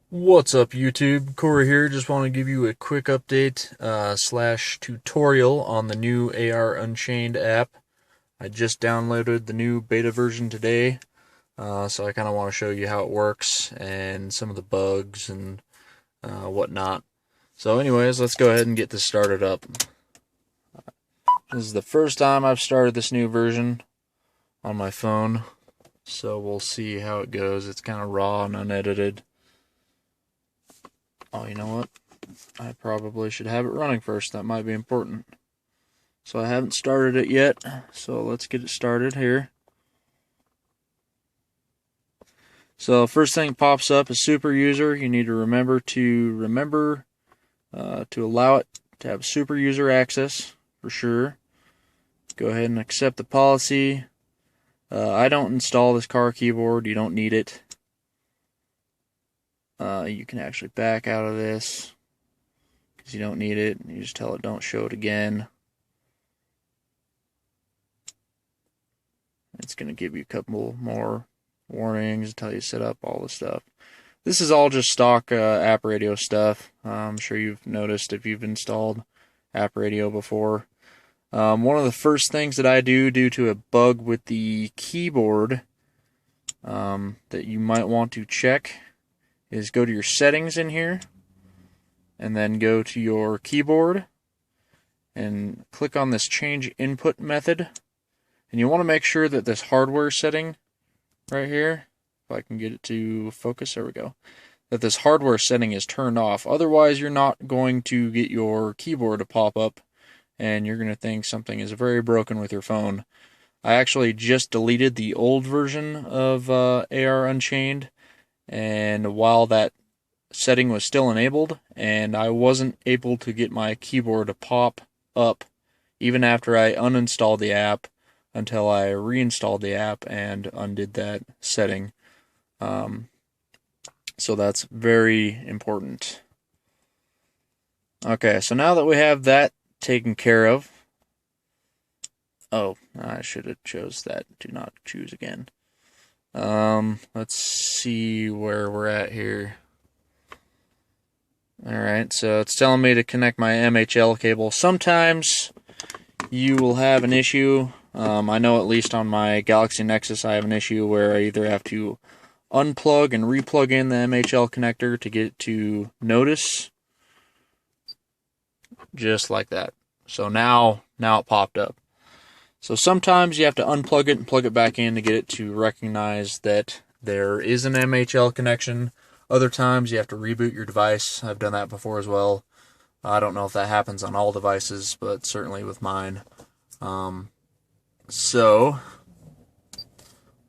What's up, YouTube? Corey here. Just want to give you a quick update slash tutorial on the new AR Unchained app. I just downloaded the new beta version today, so I kind of want to show you how it works and some of the bugs and whatnot. So anyways, let's go ahead and get this started up. This is the first time I've started this new version on my phone, so we'll see how it goes. It's kind of raw and unedited. Oh, you know what? I probably should have it running first. That might be important. So I haven't started it yet, so let's get it started here. So first thing pops up is super user. You need to remember to allow it to have super user access for sure. Go ahead and accept the policy. I don't install this car keyboard. You don't need it. You can actually back out of this because you don't need it. You just tell it don't show it again. It's going to give you a couple more warnings, tell you to set up all the stuff. This is all just stock app radio stuff. I'm sure you've noticed if you've installed app radio before. One of the first things that I do due to a bug with the keyboard that you might want to check is go to your settings in here and then go to your keyboard and click on this change input method. And you want to make sure that this hardware setting right here, if I can get it to focus, there we go, that this hardware setting is turned off. Otherwise, you're not going to get your keyboard to pop up, and you're going to think something is very broken with your phone. I actually just deleted the old version of AR Unchained, and while that setting was still enabled, and I wasn't able to get my keyboard to pop up even after I uninstalled the app, until I reinstalled the app and undid that setting. So that's very important. Okay, so now that we have that taken care of, oh, I should have chose that. Do not choose again. Let's see where we're at here. Alright, so it's telling me to connect my MHL cable. Sometimes you will have an issue. I know at least on my Galaxy Nexus I have an issue where I either have to unplug and replug in the MHL connector to get it to notice. Just like that. So now it popped up. So sometimes you have to unplug it and plug it back in to get it to recognize that there is an MHL connection. Other times you have to reboot your device. I've done that before as well. I don't know if that happens on all devices, but certainly with mine. So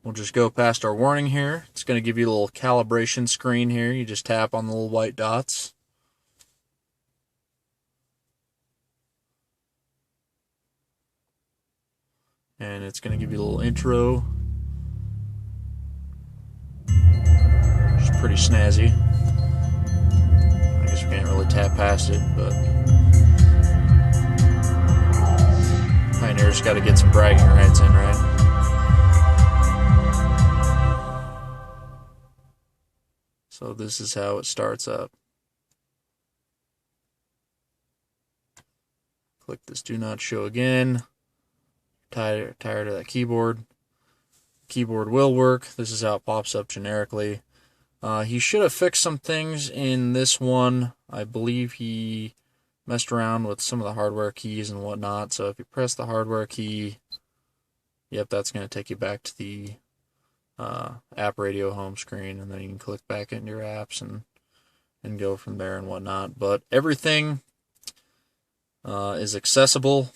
we'll just go past our warning here. It's going to give you a little calibration screen here. You just tap on the little white dots. And it's going to give you a little intro. It's pretty snazzy. I guess we can't really tap past it, but Pioneer's got to get some bragging rights in, right? So this is how it starts up. Click this do not show again. Tired of that keyboard. Keyboard will work. This is how it pops up generically. He should have fixed some things in this one. I believe he messed around with some of the hardware keys and whatnot. So if you press the hardware key, yep, that's going to take you back to the app radio home screen, and then you can click back into your apps and go from there and whatnot. But everything is accessible,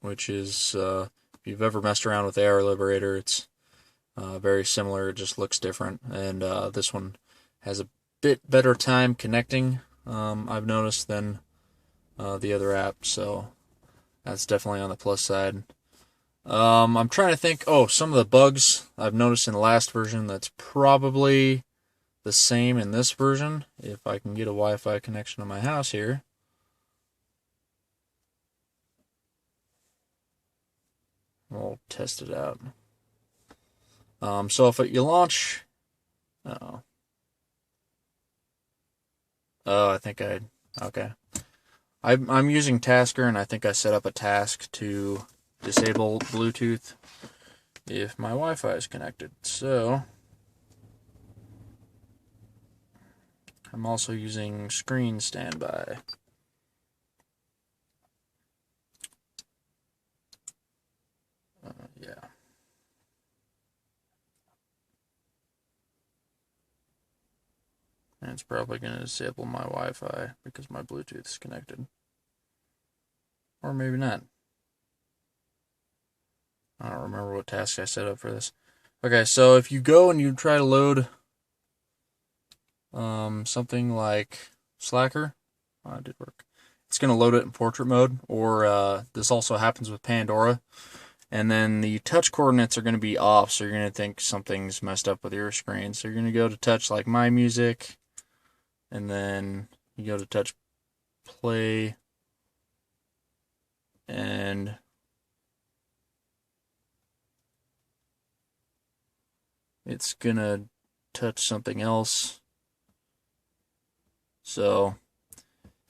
which is, if you've ever messed around with AR Liberator, it's very similar. It just looks different, and this one has a bit better time connecting, I've noticed, than the other app, so that's definitely on the plus side. I'm trying to think, some of the bugs I've noticed in the last version that's probably the same in this version, if I can get a Wi-Fi connection to my house here. We'll test it out. So if you launch, Oh, okay. I'm using Tasker, and I think I set up a task to disable Bluetooth if my Wi-Fi is connected. So I'm also using screen standby. Yeah. And it's probably going to disable my Wi-Fi because my Bluetooth is connected. Or maybe not. I don't remember what task I set up for this. Okay, so if you go and you try to load something like Slacker, it did work. It's going to load it in portrait mode, or this also happens with Pandora. And then the touch coordinates are going to be off, so you're going to think something's messed up with your screen. So you're going to go to touch like My Music, and then you go to touch play, and it's going to touch something else. So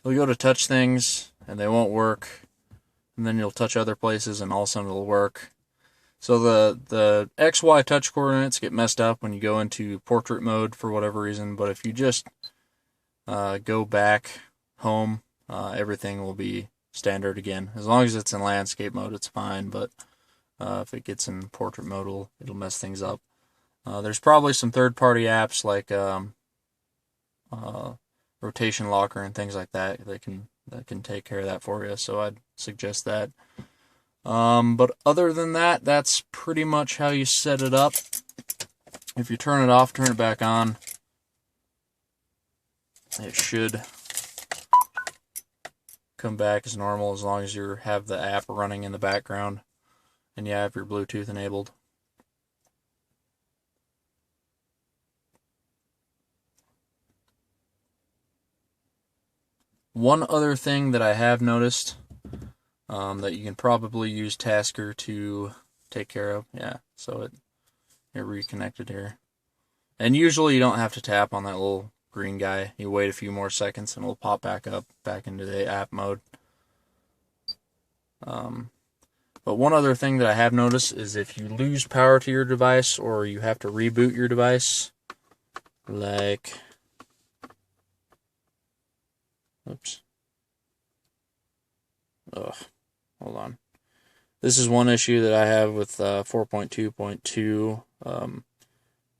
you'll go to touch things, and they won't work. And then you'll touch other places, and all of a sudden it'll work. So the XY touch coordinates get messed up when you go into portrait mode for whatever reason, but if you just go back home, everything will be standard again. As long as it's in landscape mode, it's fine, but if it gets in portrait mode, it'll mess things up. There's probably some third-party apps like Rotation Locker and things like that that can take care of that for you, so I'd suggest that. But other than that, that's pretty much how you set it up. If you turn it off, turn it back on, it should come back as normal as long as you have the app running in the background and you have your Bluetooth enabled. One other thing that I have noticed that you can probably use Tasker to take care of. Yeah, so it reconnected here. And usually you don't have to tap on that little green guy. You wait a few more seconds and it'll pop back up, back into the app mode. But one other thing that I have noticed is if you lose power to your device or you have to reboot your device, like, oops. Ugh, hold on. This is one issue that I have with 4.2.2,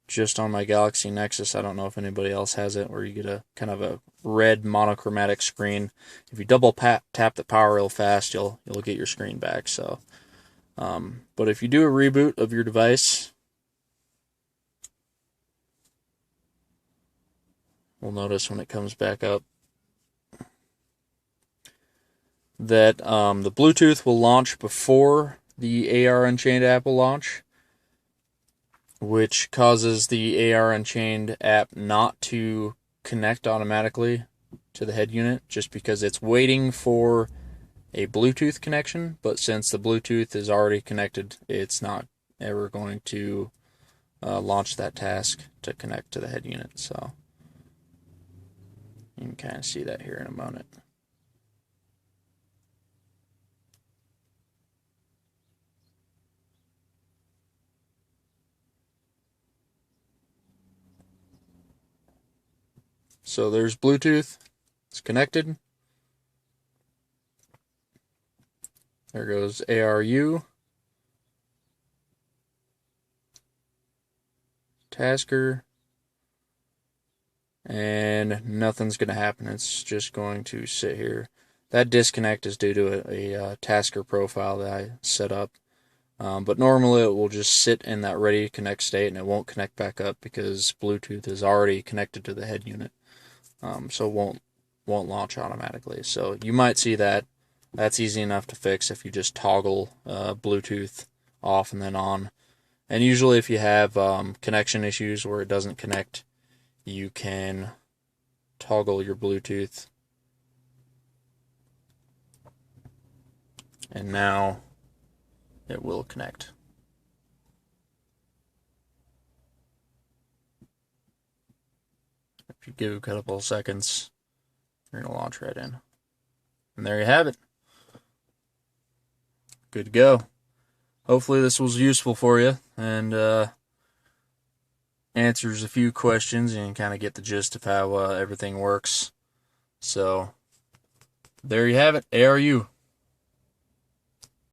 just on my Galaxy Nexus. I don't know if anybody else has it, where you get a kind of a red monochromatic screen. If you double tap the power real fast, you'll get your screen back. So, but if you do a reboot of your device, we'll notice when it comes back up that the Bluetooth will launch before the AR Unchained app will launch, which causes the AR Unchained app not to connect automatically to the head unit, just because it's waiting for a Bluetooth connection, but since the Bluetooth is already connected, it's not ever going to launch that task to connect to the head unit. So you can kind of see that here in a moment. So there's Bluetooth, it's connected. There goes ARU, Tasker, and nothing's going to happen. It's just going to sit here. That disconnect is due to a Tasker profile that I set up. But normally it will just sit in that ready to connect state and it won't connect back up because Bluetooth is already connected to the head unit. So it won't launch automatically. So you might see that. That's easy enough to fix if you just toggle Bluetooth off and then on. And usually if you have connection issues where it doesn't connect, you can toggle your Bluetooth. And now it will connect. If you give it a couple of seconds, You're going to launch right in. And there you have it. Good to go. Hopefully this was useful for you and answers a few questions and you kind of get the gist of how everything works. So there you have it. ARU.